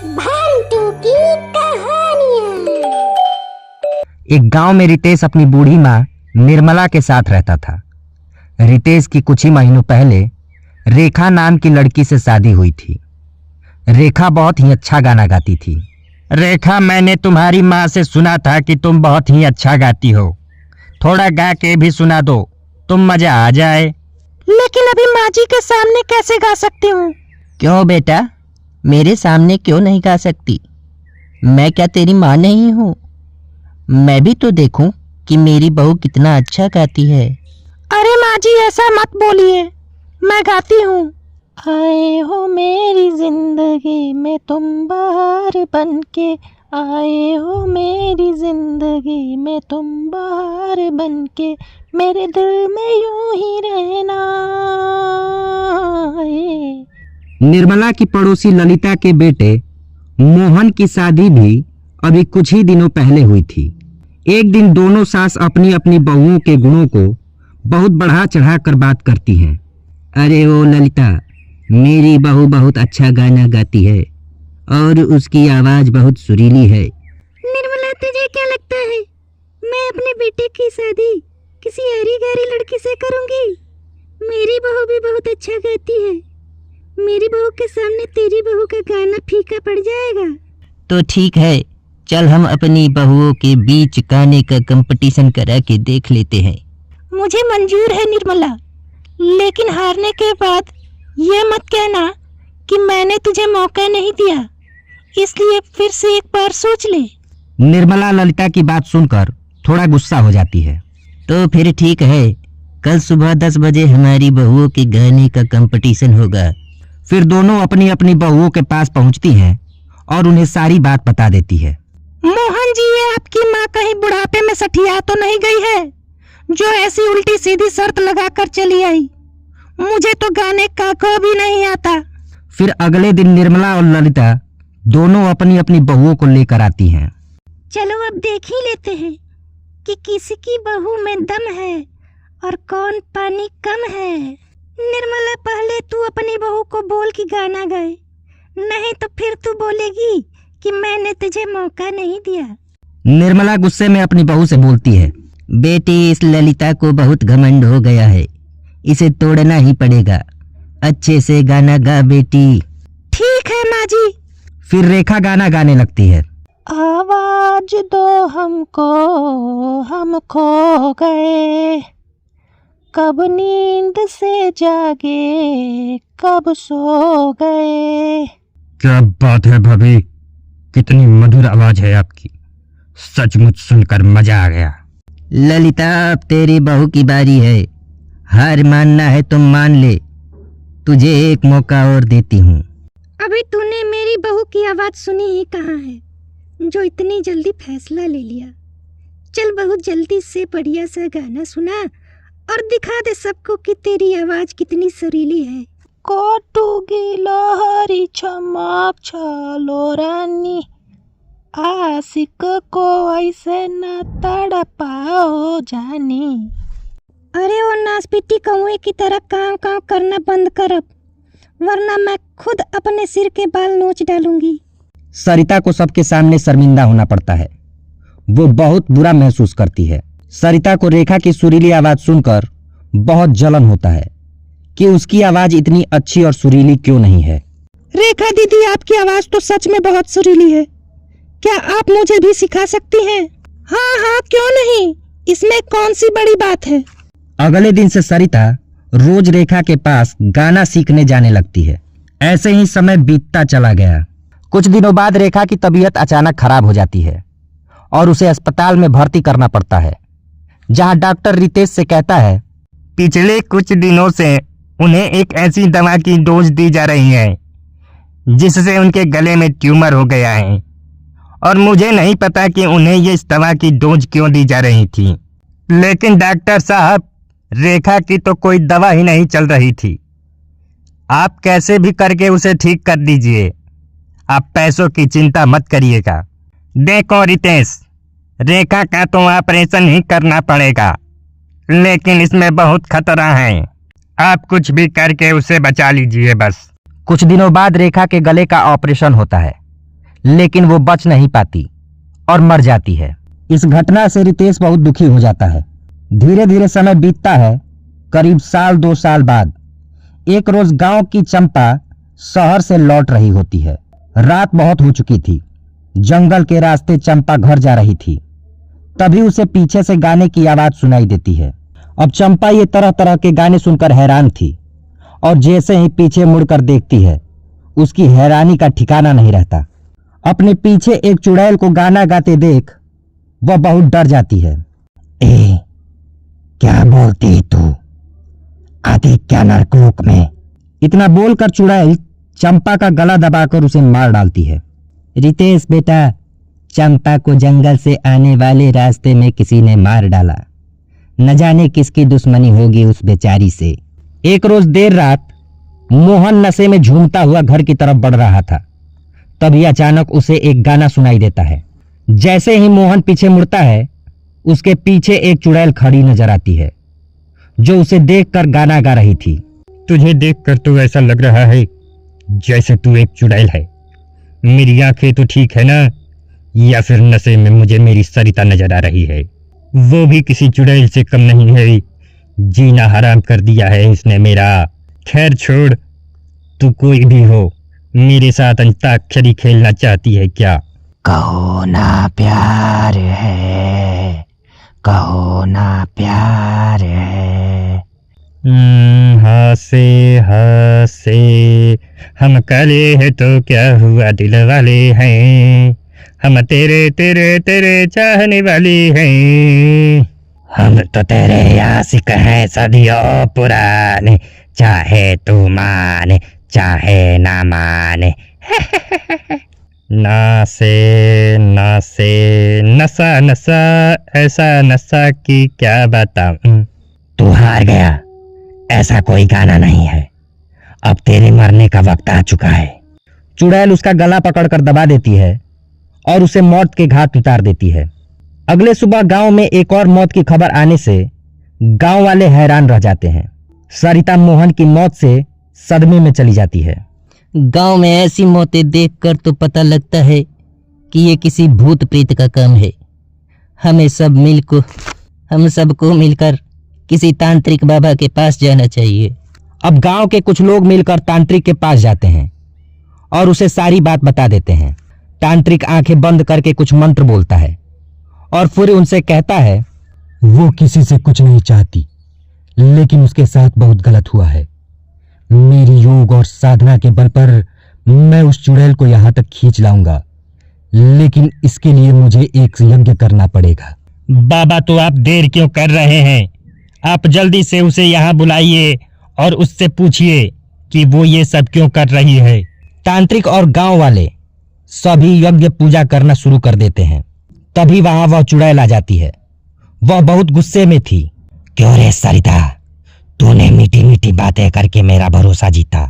भांटू की कहानियाँ। एक गांव में रितेश अपनी बूढ़ी माँ निर्मला के साथ रहता था। रितेश की कुछ ही महीनों पहले रेखा नाम की लड़की से शादी हुई थी। रेखा बहुत ही अच्छा गाना गाती थी। रेखा, मैंने तुम्हारी माँ से सुना था कि तुम बहुत ही अच्छा गाती हो, थोड़ा गा के भी सुना दो, तुम मजा आ जाए। लेकिन अभी माँ जी के सामने कैसे गा सकती हूँ? क्यों बेटा, मेरे सामने क्यों नहीं गा सकती? मैं क्या तेरी माँ नहीं हूँ? मैं भी तो देखूं कि मेरी बहू कितना अच्छा गाती है। अरे माँ जी, ऐसा मत बोलिए, मैं गाती हूँ। आए हो मेरी जिंदगी में तुम बहार बनके, आए हो मेरी जिंदगी में तुम बहार बनके, मेरे दिल में यूं ही रहना है। निर्मला की पड़ोसी ललिता के बेटे मोहन की शादी भी अभी कुछ ही दिनों पहले हुई थी। एक दिन दोनों सास अपनी अपनी बहुओं के गुणों को बहुत बढ़ा चढ़ा कर बात करती हैं। अरे ओ ललिता, मेरी बहू बहुत अच्छा गाना गाती है और उसकी आवाज बहुत सुरीली है। निर्मला, तुझे क्या लगता है मैं अपने बेटे की शादी किसी हरी गहरी लड़की से करूंगी? मेरी बहू भी बहुत अच्छा गाती है। मेरी बहू के सामने तेरी बहू का गाना फीका पड़ जाएगा। तो ठीक है, चल हम अपनी बहुओं के बीच गाने का कंपटीशन करा के देख लेते हैं। मुझे मंजूर है निर्मला, लेकिन हारने के बाद ये मत कहना कि मैंने तुझे मौका नहीं दिया, इसलिए फिर से एक बार सोच ले। निर्मला ललिता की बात सुनकर थोड़ा गुस्सा हो जाती है। तो फिर ठीक है, कल सुबह 10 बजे हमारी बहुओं के गाने का कंपटीशन होगा। फिर दोनों अपनी अपनी बहुओं के पास पहुंचती हैं और उन्हें सारी बात बता देती है। मोहन जी, ये आपकी माँ कहीं बुढ़ापे में सठिया तो नहीं गई है, जो ऐसी उल्टी सीधी शर्त लगाकर चली आई? मुझे तो गाने का को भी नहीं आता। फिर अगले दिन निर्मला और ललिता दोनों अपनी अपनी बहुओं को लेकर आती हैं। चलो अब देख ही लेते हैं कि किसी की बहू में दम है और कौन पानी कम है। निर्मला, पहले तू अपनी बहू को बोल कि गाना गाए, नहीं तो फिर तू बोलेगी कि मैंने तुझे मौका नहीं दिया। निर्मला गुस्से में अपनी बहू से बोलती है, बेटी, इस ललिता को बहुत घमंड हो गया है, इसे तोड़ना ही पड़ेगा। अच्छे से गाना गा बेटी। ठीक है माँ जी। फिर रेखा गाना गाने लगती है। आवाज दो हमको, हम खो गए, कब नींद से जागे, कब सो गए। क्या बात है भाभी, कितनी मधुर आवाज है आपकी, सचमुच सुनकर मजा आ गया। ललिता, अब तेरी बहू की बारी है, हार मानना है तो मान ले, तुझे एक मौका और देती हूँ। अभी तूने मेरी बहू की आवाज सुनी ही कहाँ है, जो इतनी जल्दी फैसला ले लिया। चल बहुत जल्दी से बढ़िया सा गाना सुना और दिखा दे सबको कि तेरी आवाज कितनी सुरीली है। कोटुगी लहरी चमक चलो रानी, आशिक को ऐसे न तड़पाओ जानी। अरे वो नासपीटी कौए की तरह काम काम करना बंद कर अब, वरना मैं खुद अपने सिर के बाल नोच डालूंगी। सरिता को सबके सामने शर्मिंदा होना पड़ता है। वो बहुत बुरा महसूस करती है। सरिता को रेखा की सुरीली आवाज सुनकर बहुत जलन होता है कि उसकी आवाज इतनी अच्छी और सुरीली क्यों नहीं है। रेखा दीदी, आपकी आवाज तो सच में बहुत सुरीली है, क्या आप मुझे भी सिखा सकती हैं? हाँ हाँ, क्यों नहीं, इसमें कौन सी बड़ी बात है। अगले दिन से सरिता रोज रेखा के पास गाना सीखने जाने लगती है। ऐसे ही समय बीतता चला गया। कुछ दिनों बाद रेखा की तबीयत अचानक खराब हो जाती है और उसे अस्पताल में भर्ती करना पड़ता है, जहां डॉक्टर रितेश से कहता है, पिछले कुछ दिनों से उन्हें एक ऐसी दवा की डोज दी जा रही है जिससे उनके गले में ट्यूमर हो गया है, और मुझे नहीं पता कि उन्हें ये इस दवा की डोज क्यों दी जा रही थी। लेकिन डॉक्टर साहब, रेखा की तो कोई दवा ही नहीं चल रही थी। आप कैसे भी करके उसे ठीक कर दीजिए, आप पैसों की चिंता मत करिएगा। देखो रितेश, रेखा का तो ऑपरेशन ही करना पड़ेगा, लेकिन इसमें बहुत खतरा है। आप कुछ भी करके उसे बचा लीजिए बस। कुछ दिनों बाद रेखा के गले का ऑपरेशन होता है। लेकिन वो बच नहीं पाती और मर जाती है। इस घटना से रितेश बहुत दुखी हो जाता है। धीरे धीरे समय बीतता है। करीब 1-2 साल बाद एक रोज गांव की चंपा शहर से लौट रही होती है। रात बहुत हो चुकी थी। जंगल के रास्ते चंपा घर जा रही थी। तभी उसे पीछे से गाने की आवाज सुनाई देती है। अब चंपा ये तरह तरह के गाने सुनकर हैरान थी और जैसे ही पीछे मुड़कर देखती है उसकी हैरानी का ठिकाना नहीं रहता। अपने पीछे एक चुड़ैल को गाना गाते देख वह बहुत डर जाती है। ए, क्या बोलती तू? आदि क्या नरकलोक में? इतना बोलकर चुड़ैल चंपा का गला दबाकर उसे मार डालती है। रितेश बेटा, चंपा को जंगल से आने वाले रास्ते में किसी ने मार डाला। न जाने किसकी दुश्मनी होगी उस बेचारी से। एक रोज देर रात मोहन नशे में झूमता हुआ घर की तरफ बढ़ रहा था। तभी अचानक उसे एक गाना सुनाई देता है। जैसे ही मोहन पीछे मुड़ता है उसके पीछे एक चुड़ैल खड़ी नजर आती है जो उसे देखकर गाना गा रही थी। तुझे देखकर तो ऐसा लग रहा है जैसे तू एक चुड़ैल है। मेरी आंखें तो ठीक है ना, या फिर नशे में मुझे मेरी सरिता नजर आ रही है? वो भी किसी चुड़ैल से कम नहीं है। जीना हराम कर दिया है इसने मेरा। खैर छोड़, तू कोई भी हो, मेरे साथ अंताक्षरी खेलना चाहती है क्या? कहो ना प्यार है, कहो ना प्यार है। हंसे हंसे हम काले हैं तो क्या हुआ, दिल वाले हैं हम, तेरे तेरे तेरे चाहने वाले हैं। हम तो तेरे आशिक हैं सदियों पुराने, चाहे तू माने चाहे ना माने। नासे नासे नशा नशा, ऐसा नशा कि क्या बताऊं। तू हार गया, ऐसा कोई गाना नहीं है। अब तेरे मरने का वक्त आ चुका है। चुड़ैल उसका गला पकड़कर दबा देती है और उसे मौत के घाट उतार देती है। अगले सुबह गांव में एक और मौत की खबर आने से गांव वाले हैरान रह जाते हैं। सरिता मोहन की मौत से सदमे में चली जाती है। गांव में ऐसी मौतें देखकर तो पता लगता है कि ये किसी भूत प्रेत का काम है। हम सबको मिलकर किसी तांत्रिक बाबा के पास जाना चाहिए। अब गांव के कुछ लोग मिलकर तांत्रिक के पास जाते हैं और उसे सारी बात बता देते हैं। तांत्रिक आंखें बंद करके कुछ मंत्र बोलता है और फिर उनसे कहता है, वो किसी से कुछ नहीं चाहती, लेकिन उसके साथ बहुत गलत हुआ है। मेरी योग और साधना के बल पर मैं उस चुड़ैल को यहां तक खींच लाऊंगा, लेकिन इसके लिए मुझे एक यज्ञ करना पड़ेगा। बाबा, तो आप देर क्यों कर रहे हैं? आप जल्दी से उसे यहाँ बुलाइए और उससे पूछिए कि वो ये सब क्यों कर रही है। तांत्रिक और गांव वाले सभी यज्ञ पूजा करना शुरू कर देते हैं। तभी वहां वह चुड़ैल आ जाती है। वह बहुत गुस्से में थी। क्यों रे सरिता, तूने मीठी मीठी बातें करके मेरा भरोसा जीता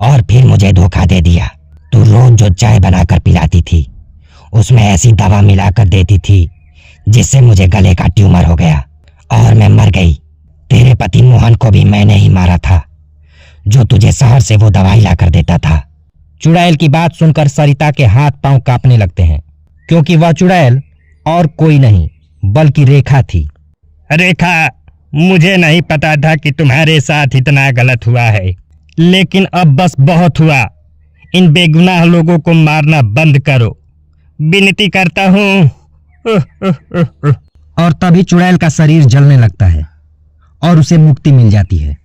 और फिर मुझे धोखा दे दिया। तू रोज जो चाय बनाकर पिलाती थी उसमें ऐसी दवा मिलाकर देती थी जिससे मुझे गले का ट्यूमर हो गया और मैं मर गई। तेरे पति मोहन को भी मैंने ही मारा था, जो तुझे शहर से वो दवाई लाकर देता था। चुड़ैल की बात सुनकर सरिता के हाथ पांव कांपने लगते हैं, क्योंकि वह चुड़ैल और कोई नहीं बल्कि रेखा थी। रेखा, मुझे नहीं पता था कि तुम्हारे साथ इतना गलत हुआ है, लेकिन अब बस बहुत हुआ। इन बेगुनाह लोगों को मारना बंद करो, विनती करता हूँ। और तभी चुड़ैल का शरीर जलने लगता है और उसे मुक्ति मिल जाती है।